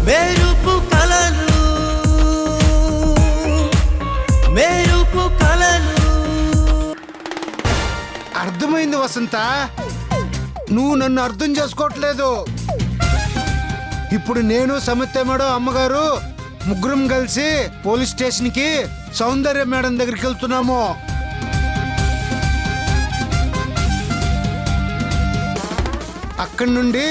మెరుపు కలలు మెరుపు కలలు. అర్థమైంది వసంత, నువ్వు నన్ను అర్థం చేసుకోవట్లేదు. ఇప్పుడు నేను సమిత మేడం అమ్మగారు ముగ్గురం కలిసి పోలీస్ స్టేషన్కి సౌందర్య మేడం దగ్గరికి వెళ్తున్నాము. అక్కడి నుండి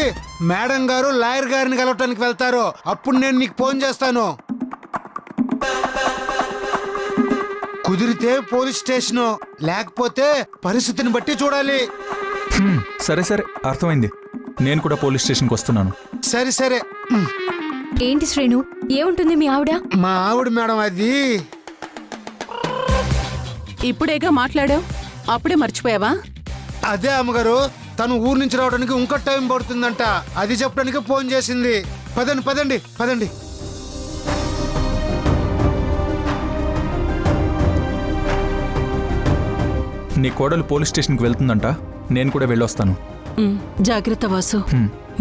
మేడం గారు లాయర్ గారిని కలవటానికి వెళ్తారు. అప్పుడు నేను నీకు ఫోన్ చేస్తాను. కుదిరితే పోలీస్ స్టేషను, లేకపోతే పరిస్థితిని బట్టి చూడాలి. సరే సరే, అర్థమైంది. నేను కూడా పోలీస్ స్టేషన్కి వస్తున్నాను. సరే సరే. ఏంటి శ్రేణు, ఏముంటుంది మీ ఆవిడ? మా ఆవిడ మేడం అది. ఇప్పుడేగా మాట్లాడావు, అప్పుడే మర్చిపోయావా? అదే అమ్మగారు, తను ఊరు నుంచి రావడానికి ఇంకా టైం పడుతుందంట. అది చెప్పడానికి ఫోన్ చేసింది. పదండి పదండి పదండి. నీ కోడలు పోలీస్ స్టేషన్కి వెళ్తుందంట, నేను కూడా వెళ్ళొస్తాను. జాగ్రత్త వాసు.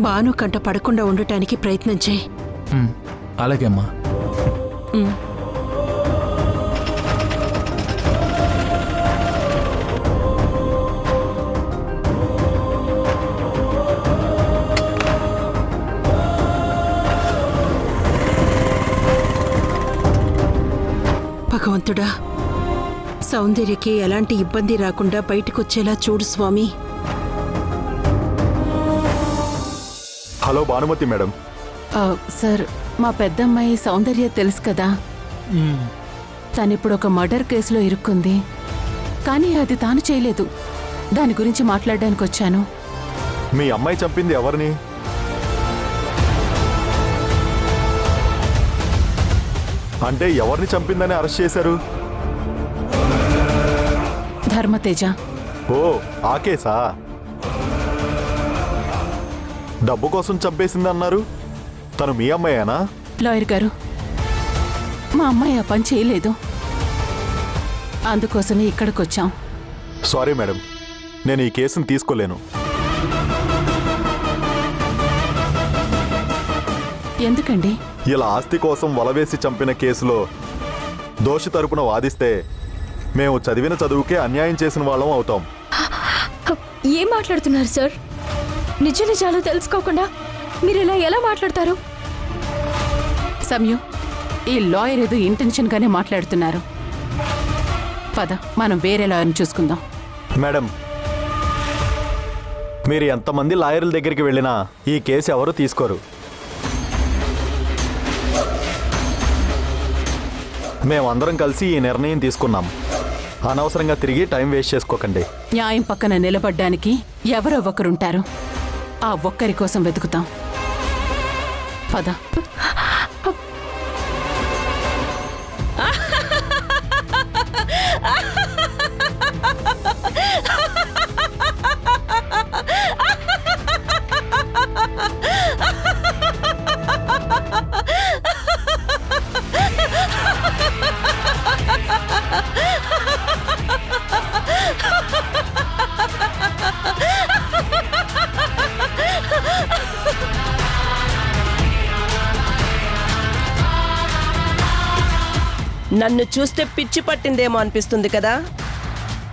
బాను కంట పడకుండా ఉండటానికి ప్రయత్నం చేయి. అలాగే అమ్మా. భగవంతుడా, సౌందర్యకి ఎలాంటి ఇబ్బంది రాకుండా బయటకొచ్చేలా చూడు స్వామి. Hello Bhanumathi madam. సార్, మా పెద్దమ్మాయి సౌందర్య తెలుసు కదా, తనిప్పుడు ఒక మర్డర్ కేసులో ఇరుక్కుంది. కానీ అది తాను చేయలేదు. దాని గురించి మాట్లాడడానికి వచ్చాను. మీ అమ్మాయి చంపింది ఎవరిని? అంటే ఎవరిని చంపిందని అరెస్ట్ చేశారు? ధర్మతేజ. ఓ, ఆ కేసా? డబ్బు కోసం చంపేసింది అన్నారు. తను మీ అమ్మాయేనా? లాయర్ గారు, మా అమ్మాయి ఆ పని చేయలేదు. అందుకోసమే ఇక్కడికొచ్చాం. సారీ మేడం, నేను ఈ కేసును తీసుకోలేను. ఎందుకండి? ఇలా ఆస్తి కోసం వలవేసి చంపిన కేసులో దోషి తరపున వాదిస్తే మేము చదివిన చదువుకే అన్యాయం చేసిన వాళ్ళం అవుతాం. ఏం మాట్లాడుతున్నారు సార్? నిజ నిజాలు తెలుసుకోకుండా మీరు ఇలా ఎలా మాట్లాడతారు? సమయం, ఈ లాయర్ ఏదో ఇంటెన్షన్ గానే మాట్లాడుతున్నారు. పద, మనం వేరే లాయర్ని చూసుకుందాం. మేడం, మీరు ఎంతమంది లాయర్ల దగ్గరికి వెళ్ళినా ఈ కేసు ఎవరు తీసుకోరు. మేమందరం కలిసి ఈ నిర్ణయం తీసుకున్నాం. అనవసరంగా తిరిగి టైం వేస్ట్ చేసుకోకండి. న్యాయం పక్కన నిలబడ్డానికి ఎవరో ఒకరుంటారు. ఆ ఒక్కరి కోసం వెతుకుతాం. పద. నన్ను చూస్తే పిచ్చి పట్టిందేమో అనిపిస్తుంది కదా,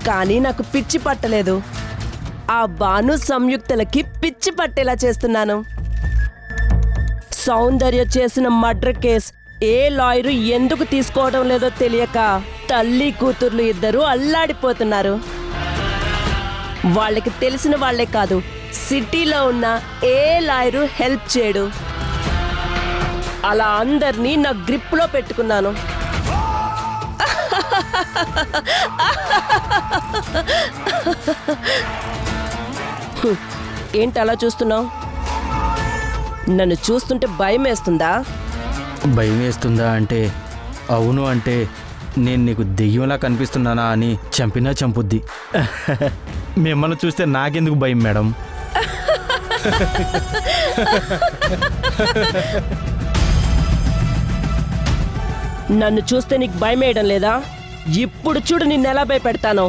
కానీ నాకు పిచ్చి పట్టలేదు. ఆ భాను సంయుక్తలకి పిచ్చి పట్టేలా చేస్తున్నాను. సౌందర్య చేసిన మర్డర్ కేస్ ఏ లాయరు ఎందుకు తీసుకోవడం లేదో తెలియక తల్లి కూతుర్లు ఇద్దరు అల్లాడిపోతున్నారు. వాళ్ళకి తెలిసిన వాళ్లే కాదు, సిటీలో ఉన్న ఏ లాయరు హెల్ప్ చేయడు. అలా అందరినీ నా గ్రిప్లో పెట్టుకున్నాను. ఏంటి అలా చూస్తున్నావు? నన్ను చూస్తుంటే భయం వేస్తుందా? భయం వేస్తుందా అంటే, అవును అంటే నేను నీకు దెయ్యంలా కనిపిస్తున్నానా అని చంపినా చంపుద్ది. మిమ్మల్ని చూస్తే నాకెందుకు భయం మేడం? నన్ను చూస్తే నీకు భయం వేయడం లేదా? ఇప్పుడు చూడు నిన్ను ఎలా భయపెడతానో.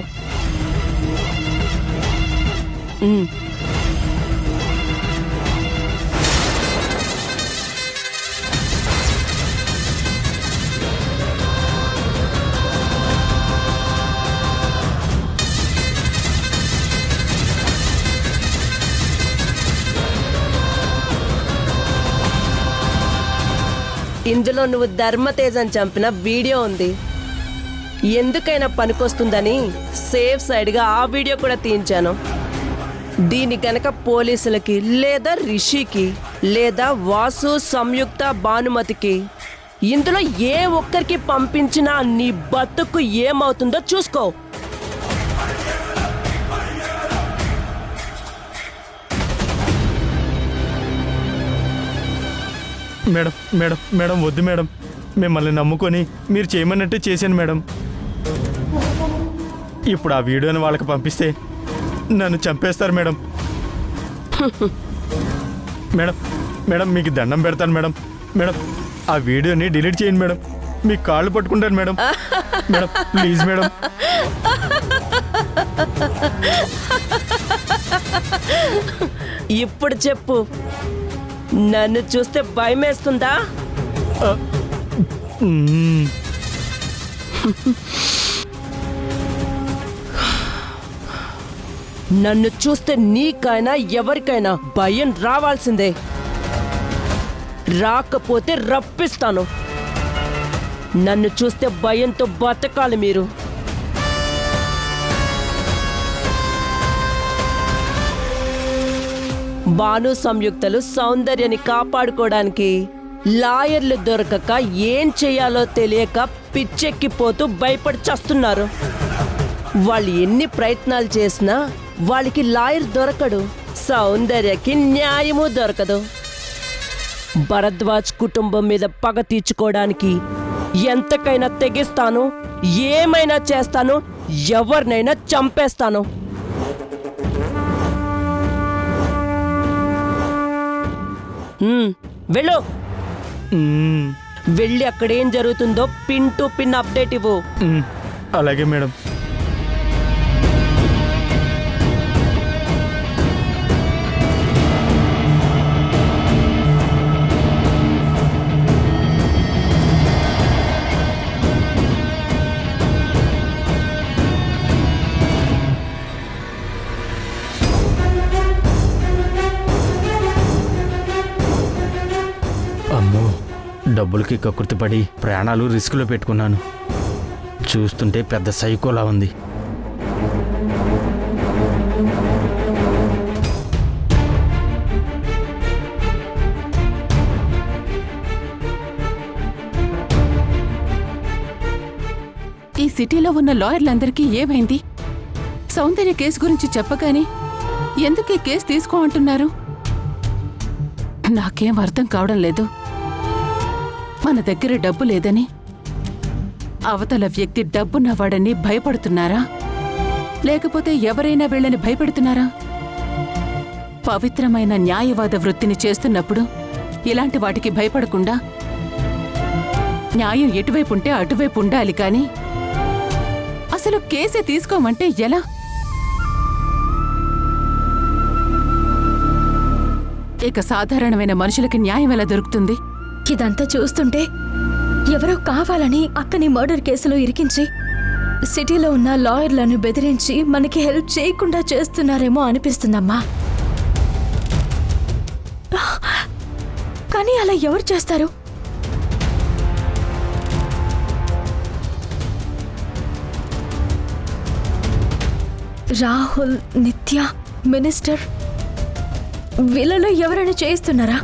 ఇందులో నువ్వు ధర్మతేజని చంపిన వీడియో ఉంది. ఎందుకైనా పనికొస్తుందని సేఫ్ సైడ్గా ఆ వీడియో కూడా తీయించాను. దీని గనక పోలీసులకి లేదా రిషికి లేదా వాసు, సంయుక్త, భానుమతికి ఇందులో ఏ ఒక్కరికి పంపించినా నీ బతుకు ఏమవుతుందో చూసుకో. మేడం మేడం మేడం వద్దు మేడం, మిమ్మల్ని నమ్ముకొని మీరు చేయమన్నట్టే చేశాను మేడం. ఇప్పుడు ఆ వీడియోని వాళ్ళకి పంపిస్తే నన్ను చంపేస్తారు మేడం. మేడం మేడం మీకు దండం పెడతాను మేడం. మేడం ఆ వీడియోని డిలీట్ చేయండి మేడం. మీ కాళ్ళు పట్టుకుంటాను మేడం. Madam please madam. ఇప్పుడు చెప్పు, నన్ను చూస్తే భయమేస్తుందా? నన్ను చూస్తే నీకైనా ఎవరికైనా భయం రావాల్సిందే. రాకపోతే రప్పిస్తాను. నన్ను చూస్తే భయంతో బతకాలి మీరు. భాను, సంయుక్తలు సౌందర్యాన్ని కాపాడుకోవడానికి లాయర్లు దొరకక ఏం చేయాలో తెలియక పిచ్చెక్కిపోతూ భయపడి చస్తున్నారు. వాళ్ళు ఎన్ని ప్రయత్నాలు చేసినా వాళ్ళకి లాయర్ దొరకడు, సౌందర్యకి న్యాయము దొరకదు. భరద్వాజ్ కుటుంబం మీద పగ తీర్చుకోవడానికి ఎంతకైనా తెగిస్తాను, ఏమైనా చేస్తాను, ఎవరినైనా చంపేస్తాను. వెళ్ళు. వెళ్ళి అక్కడేం జరుగుతుందో పిన్ టు పిన్ అప్డేట్ ఇవ్వు. అలాగే మేడం. అమ్మో, డబ్బులకి కకృతిపడి ప్రాణాలు రిస్కులో పెట్టుకున్నాను. చూస్తుంటే పెద్ద సైకోలా ఉంది. ఈ సిటీలో ఉన్న లాయర్లందరికీ ఏమైంది? సౌందర్య కేసు గురించి చెప్పగానే ఎందుకు ఈ కేసు తీసుకోమంటున్నారు? నాకేం అర్థం కావడం లేదు. మన దగ్గర డబ్బు లేదని అవతల వ్యక్తి డబ్బున్నవాడని భయపడుతున్నారా? లేకపోతే ఎవరైనా వీళ్ళని భయపెడుతున్నారా? పవిత్రమైన న్యాయవాద వృత్తిని చేస్తున్నప్పుడు ఇలాంటి వాటికి భయపడకుండా న్యాయం ఎటువైపు ఉంటే అటువైపు ఉండాలి. కానీ అసలు కేసే తీసుకోమంటే ఎలా? ఇక సాధారణమైన మనుషులకి న్యాయం ఎలా దొరుకుతుంది? ఇదంతా చూస్తుంటే ఎవరో కావాలని అక్కని మర్డర్ కేసులో ఇరికించి సిటీలో ఉన్న లాయర్లను బెదిరించి మనకి హెల్ప్ చేయకుండా చేస్తున్నారేమో అనిపిస్తుందమ్మా. కానీ అలా ఎవరు చేస్తారు? రాహుల్, నిత్య, మినిస్టర్ వీళ్ళలో ఎవరైనా చేయిస్తున్నారా?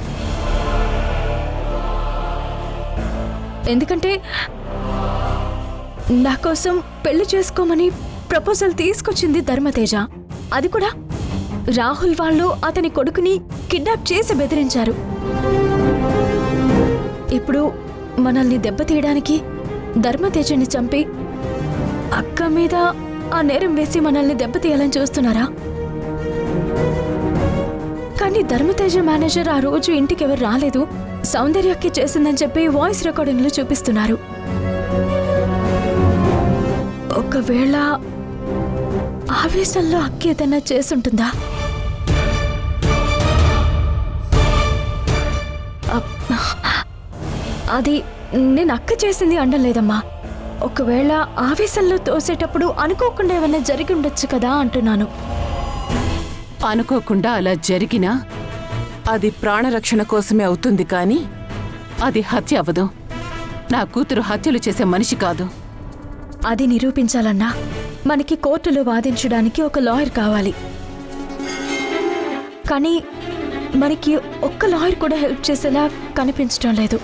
ఎందుకంటే నా కోసం పెళ్లి చేసుకోమని ప్రపోజల్ తీసుకొచ్చింది ధర్మతేజ. అది కూడా రాహుల్ వాళ్ళు అతని కొడుకుని కిడ్నాప్ చేసి బెదిరించారు. ఇప్పుడు మనల్ని దెబ్బతీయడానికి ధర్మతేజని చంపి అక్క మీద ఆ నేరం వేసి మనల్ని దెబ్బతీయాలని చూస్తున్నారా? కానీ ధర్మతేజ మేనేజర్ ఆ రోజు ఇంటికి ఎవరు రాలేదు, సౌందర్యకి చేసిందని చెప్పి వాయిస్ రికార్డింగ్లు చూపిస్తున్నారు. ఒకవేళ ఆవేశంలో అక్క ఏదైనా చేసుంటుందా? అది నేను అక్క చేసింది అనలేదమ్మా. ఒకవేళ ఆవేశంలో తోసేటప్పుడు అనుకోకుండా ఏమైనా జరిగి ఉండొచ్చు కదా అంటున్నాను. అనుకోకుండా అలా జరిగినా అది ప్రాణరక్షణ కోసమే అవుతుంది. కానీ అది హత్య అవ్వదు. నా కూతురు హత్యలు చేసే మనిషి కాదు. అది నిరూపించాలన్నా మనకి కోర్టులో వాదించడానికి ఒక లాయర్ కావాలి. కానీ మనకి ఒక్క లాయర్ కూడా హెల్ప్ చేసేలా కనిపించడం లేదు.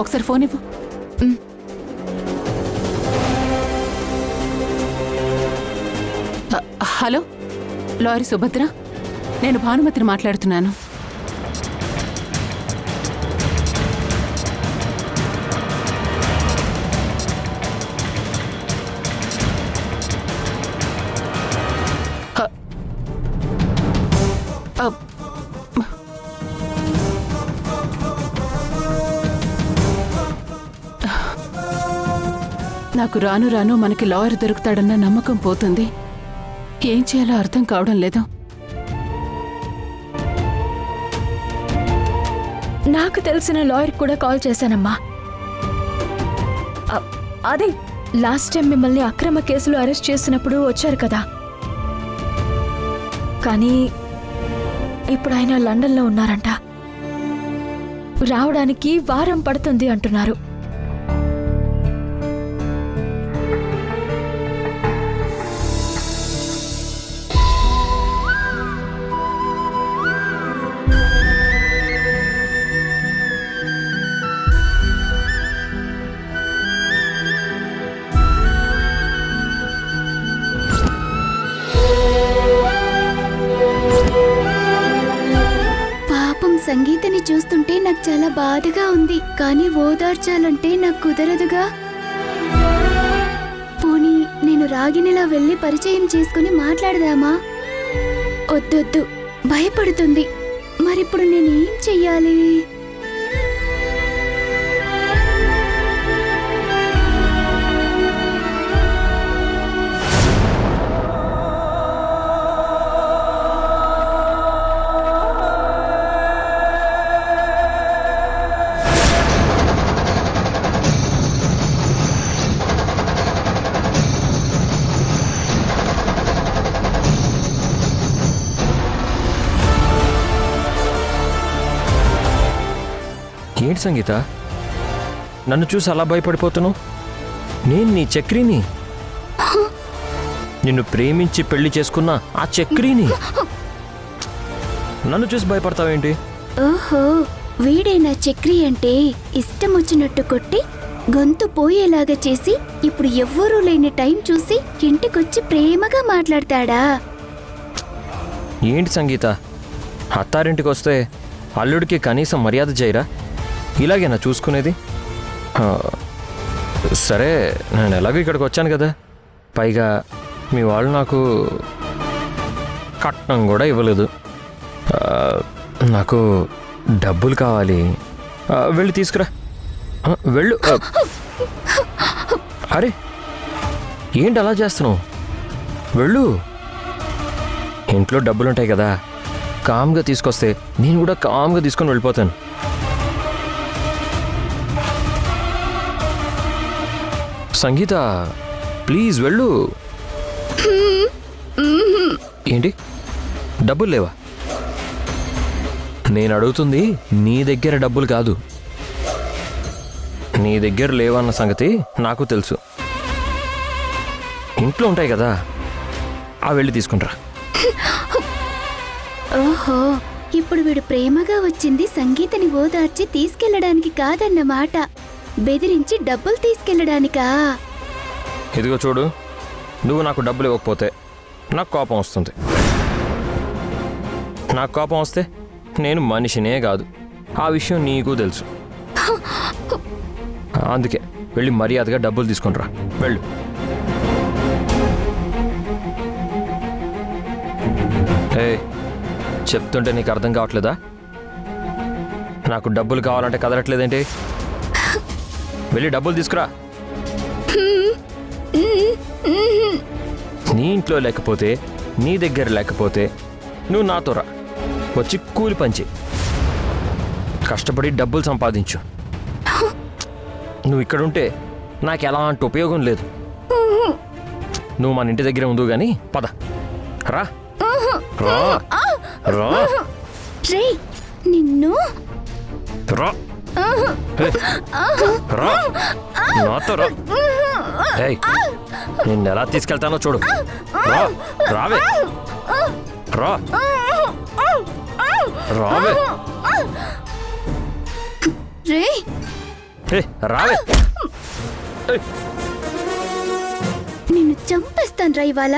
ఒకసారి ఫోన్ ఇవ్వు. హలో, లాయర్ సుభద్ర, నేను భానుమతిని మాట్లాడుతున్నాను. నాకు రాను రాను మనకి లాయర్ దొరుకుతాడన్న నమ్మకం పోతుంది. ఏం చేయాలో అర్థం కావడం లేదు. నాకు తెలిసిన లాయర్ కూడా కాల్ చేశానమ్మా. అదే లాస్ట్ టైం మిమ్మల్ని అక్రమ కేసులో అరెస్ట్ చేసినప్పుడు వచ్చారు కదా. కానీ ఇప్పుడు ఆయన లండన్లో ఉన్నారంట. రావడానికి వారం పడుతుంది అంటున్నారు. సంగీతని చూస్తుంటే నాకు చాలా బాధగా ఉంది. కానీ ఓదార్చాలంటే నాకు కుదరదుగా. పోనీ నేను రాగినిలా వెళ్ళి పరిచయం చేసుకుని మాట్లాడదామా? వద్దొద్దు, భయపడుతుంది. మరిప్పుడు నేనేం చెయ్యాలి? ఏంటి సంగీత, నన్ను చూసి అలా భయపడిపోతున్నావు? నేను నీ చక్రిని, నిన్ను ప్రేమించి పెళ్లి చేసుకున్నా ఆ చక్రిని. నన్ను చూసి భయపడతావేంటి? ఓహో, వీడే నా చక్రి అంటే ఇష్టం వచ్చినట్టు కొట్టి గొంతు పోయేలాగా చేసి ఇప్పుడు ఎవ్వరూ లేని టైం చూసి ఇంటికొచ్చి ప్రేమగా మాట్లాడతాడా? ఏంటి సంగీత, అత్తారింటికి వస్తే అల్లుడికి కనీసం మర్యాద చేయరా? ఇలాగేనా చూసుకునేది? సరే, నేను ఎలాగో ఇక్కడికి వచ్చాను కదా. పైగా మీ వాళ్ళు నాకు కట్నం కూడా ఇవ్వలేదు. నాకు డబ్బులు కావాలి. వెళ్ళి తీసుకురా, వెళ్ళు. అరే ఏంటి అలా చేస్తున్నావు? వెళ్ళు. ఇంట్లో డబ్బులుంటాయి కదా, కామ్గా తీసుకొస్తే నేను కూడా కామ్గా తీసుకొని వెళ్ళిపోతాను. సంగీత ప్లీజ్ వెళ్ళు. ఏంటి, డబ్బులు లేవా? నేను అడుగుతుంది నీ దగ్గర డబ్బులు కాదు. నీ దగ్గర లేవన్న సంగతి నాకు తెలుసు. ఇంట్లో ఉంటాయి కదా, ఆ వెళ్ళి తీసుకుంటారా. ఓహో, ఇప్పుడు వీడు ప్రేమగా వచ్చింది సంగీతని ఓదార్చి తీసుకెళ్లడానికి కాదన్నమాట, బెదిరించి డబ్బులు తీసుకెళ్లడానికా? ఇదిగో చూడు, నువ్వు నాకు డబ్బులు ఇవ్వకపోతే నాకు కోపం వస్తుంది. నాకు కోపం వస్తే నేను మనిషినే కాదు, ఆ విషయం నీకు తెలుసు. అందుకే వెళ్ళి మర్యాదగా డబ్బులు తీసుకునిరా, వెళ్ళు. ఏ చెప్తుంటే నీకు అర్థం కావట్లేదా? నాకు డబ్బులు కావాలంటే కదలట్లేదేంటి? వెళ్ళి డబ్బులు తీసుకురా. నీ ఇంట్లో లేకపోతే, నీ దగ్గర లేకపోతే నువ్వు నాతో రా, వచ్చి కూలి పంచి కష్టపడి డబ్బులు సంపాదించు. నువ్వు ఇక్కడుంటే నాకు ఎలాంటి ఉపయోగం లేదు. నువ్వు మన ఇంటి దగ్గరే ఉండు గాని పద రా రా రా రే నిన్ను రా ఏయ్, రా నాతో రా ఏయ్, నిన్ను ఎలా తీసుకెళ్తానో చూడు రా రావే రా రావే రే ఏయ్, రావే ఏయ్, నిన్ను చంపేస్తాను రా ఇవాళ.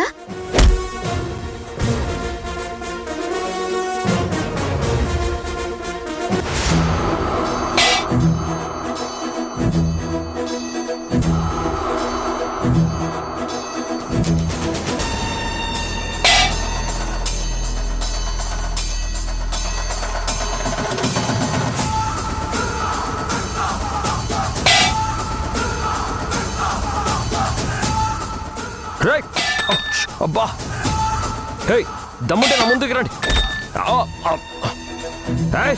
రేయ్, అబ్బా ఏయ్, దమ్ముంటే నా ముందుకు రండి ఆ, ఆ. ఏయ్,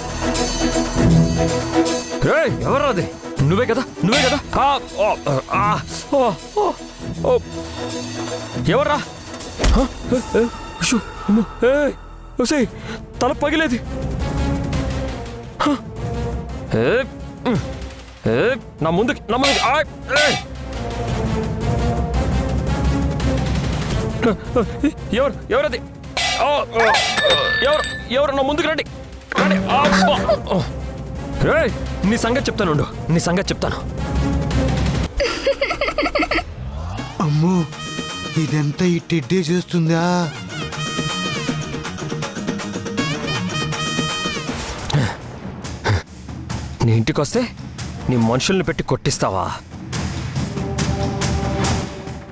ఏయ్, ఎవరు అది నువ్వే కదా ఆ, ఓ, ఆ, ఓ, ఓ, ఓ. ఎవర్రా హ? ఉషు, అమ్మో, ఏయ్, ఒసేయ్, తల పగిలేది హ. ఏయ్, ఏయ్, నా ముందుకి ఆయ్, ఏయ్. ఎవరది ఎవరు నా ముందుకు రండి రండి ఏయ్, నీ సంగతి చెప్తాను అమ్మో ఇదంతా ఈ టెడ్డే చేస్తుందా? నీ ఇంటికి వస్తే నీ మనుషుల్ని పెట్టి కొట్టిస్తావా?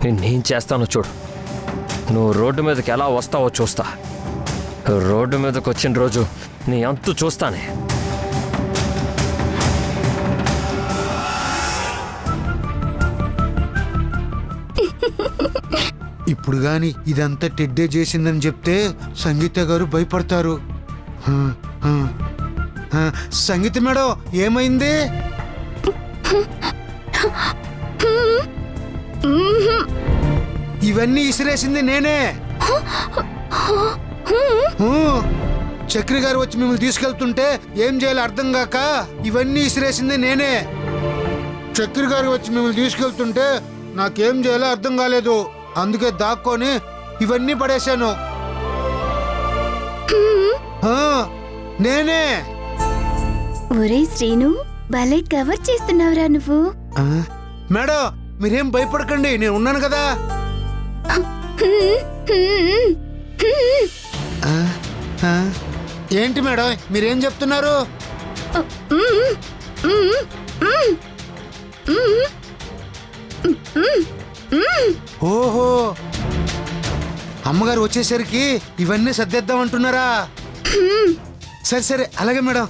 నేనేం చేస్తానో చూడు. నువ్వు రోడ్డు మీదకి ఎలా వస్తావో చూస్తా. రోడ్డు మీదకి వచ్చిన రోజు నీ అంతు చూస్తానే. ఇప్పుడు గాని ఇదంతా టెడ్డే చేసిందని చెప్తే సంగీత గారు భయపడతారు. హ, హ, హ. సంగీత మేడం ఏమైంది? ఇవన్నీ ఇసిరేసింది నేనే. చక్రి గారు వచ్చి మిమ్మల్ని తీసుకెళ్తుంటే ఏం చేయాలో అర్థం కాక ఇవన్నీ ఇసిరేసింది నేనే. చక్రి గారు వచ్చి మిమ్మల్ని తీసుకెళ్తుంటే నాకేం చేయాలో అర్థం కాలేదు. అందుకే దాక్కొని ఇవన్నీ పడేశాను. నేనే. ఒరే శ్రీను, భలే కవర్ చేస్తున్నావురా నువ్వు. మేడం మీరేం భయపడకండి, నేను ఉన్నాను కదా. ఏంటి మేడం మీరేం చెప్తున్నారు? ఓహో, అమ్మగారు వచ్చేసరికి ఇవన్నీ సర్దేద్దాం అంటున్నారా? సరే సరే అలాగే మేడం.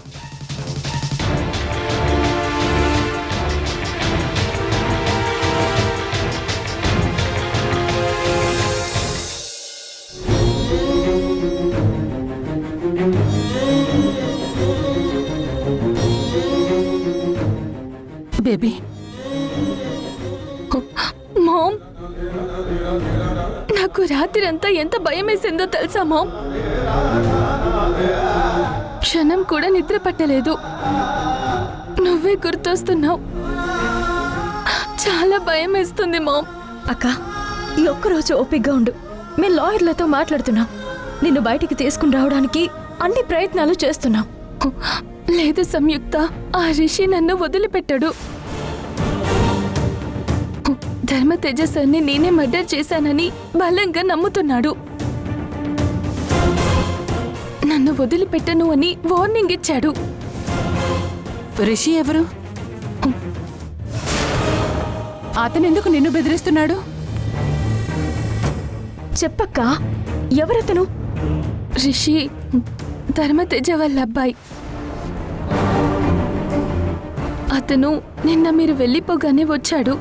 బేబీ, మామ్, నాకు రాత్రి అంతా ఎంత భయం వేసిందో తెలుసా మామ్? క్షణం కూడా నిద్ర పట్టలేదు. నువ్వే గుర్తొస్తున్నావు. చాలా భయం వేస్తుంది మామ్. అక్క, ఈ ఒక్కరోజు ఓపిగ్గా ఉండు. మేము లాయర్లతో మాట్లాడుతున్నాం. నిన్ను బయటికి తీసుకుని రావడానికి అన్ని ప్రయత్నాలు చేస్తున్నాం. లేదు సంయుక్త, ఆ రిషి నన్ను వదిలిపెట్టాడు. ధర్మతేజ సార్ని నేనే మర్డర్ చేశానని బలంగా నమ్ముతున్నాడు. నన్ను వదిలిపెట్టను అని వార్నింగ్ ఇచ్చాడు. రిషి ఎవరు? అతనెందుకు నిన్ను బెదిరిస్తున్నాడు? చెప్పక్క, ఎవరతను? రిషి ధర్మతేజ వాళ్ళ అబ్బాయి. అతను నిన్న మీరు వెళ్ళిపోగానే వచ్చాడు.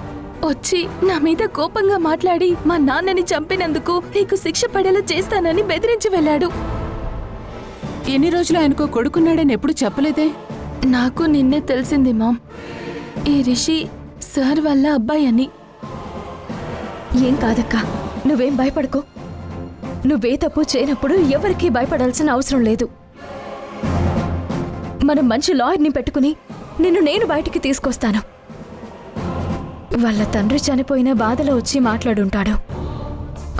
వచ్చి నా మీద కోపంగా మాట్లాడి మా నాన్నని చంపినందుకు నీకు శిక్ష పడేలా చేస్తానని బెదిరించి వెళ్ళాడు. ఎన్ని రోజులు ఆయనకు కొడుకున్నాడని ఎప్పుడు చెప్పలేదే? నాకు నిన్నే తెలిసింది మామ్. ఈ రిషి సార్ వాళ్ళ అబ్బాయి అని. ఏం కాదక్క, నువ్వేం భయపడకు. నువ్వే తప్పు చేయనప్పుడు ఎవరికీ భయపడాల్సిన అవసరం లేదు. మనం మంచి లాయర్ని పెట్టుకుని నేను బయటికి తీసుకొస్తాను. వాళ్ళ తండ్రి చనిపోయిన బాధలో వచ్చి మాట్లాడుంటాడు.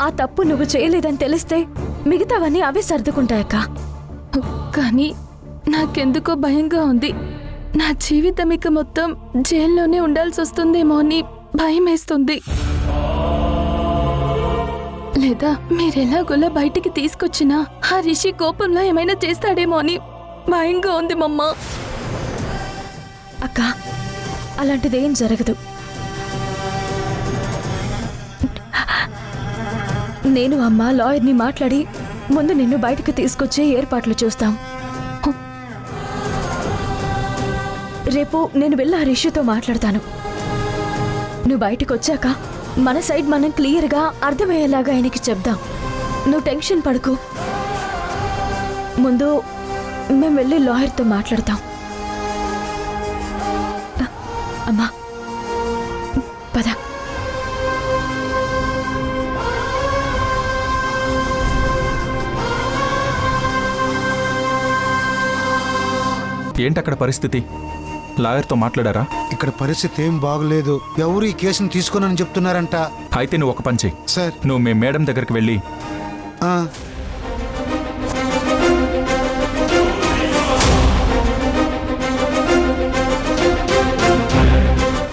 ఆ తప్పు నువ్వు చేయలేదని తెలిస్తే మిగతావన్నీ అవే సర్దుకుంటాయక్క. కానీ నాకెందుకో భయంగా ఉంది. నా జీవితం ఇక మొత్తం జైల్లోనే ఉండాల్సి వస్తుందేమో అని భయం వేస్తుంది. లేదా మీరెలాగోలా బయటికి తీసుకొచ్చినా ఆ రిషి కోపంలో ఏమైనా చేస్తాడేమో అని భయంగా ఉంది మమ్మ. అక్క, అలాంటిదేం జరగదు. నేను అమ్మ లాయర్ని మాట్లాడి ముందు నిన్ను బయటకు తీసుకొచ్చే ఏర్పాట్లు చూస్తాం. రేపు నేను వెళ్ళి ఆ రిషితో మాట్లాడతాను. నువ్వు బయటకు వచ్చాక మన సైడ్ మనం క్లియర్గా అర్థమయ్యేలాగా ఆయనకి చెప్దాం. నువ్వు టెన్షన్ పడకు. ముందు మేము వెళ్ళి లాయర్తో మాట్లాడతాం. అమ్మా పద. ఏంటక్కడ పరిస్థితి? లాయర్తో మాట్లాడారా? ఇక్కడ పరిస్థితి ఏం బాగలేదు. ఎవరు ఈ కేసును తీసుకోనని చెప్తున్నారంట. అయితే నువ్వు ఒక పని చెయ్యి. సార్. నువ్వు మీ మేడం దగ్గరికి వెళ్ళి ఆ,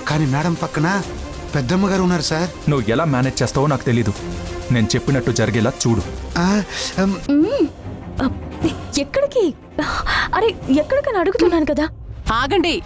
కానీ మేడం పక్కన పెద్దమ్మ గారు ఉన్నారు సార్. నువ్వు ఎలా మేనేజ్ చేస్తావో నాకు తెలీదు. నేను చెప్పినట్టు జరిగేలా చూడు. ఆ, ఎక్కడికి? అరే ఎక్కడికని అడుగుతున్నాను కదా. ఆగండి.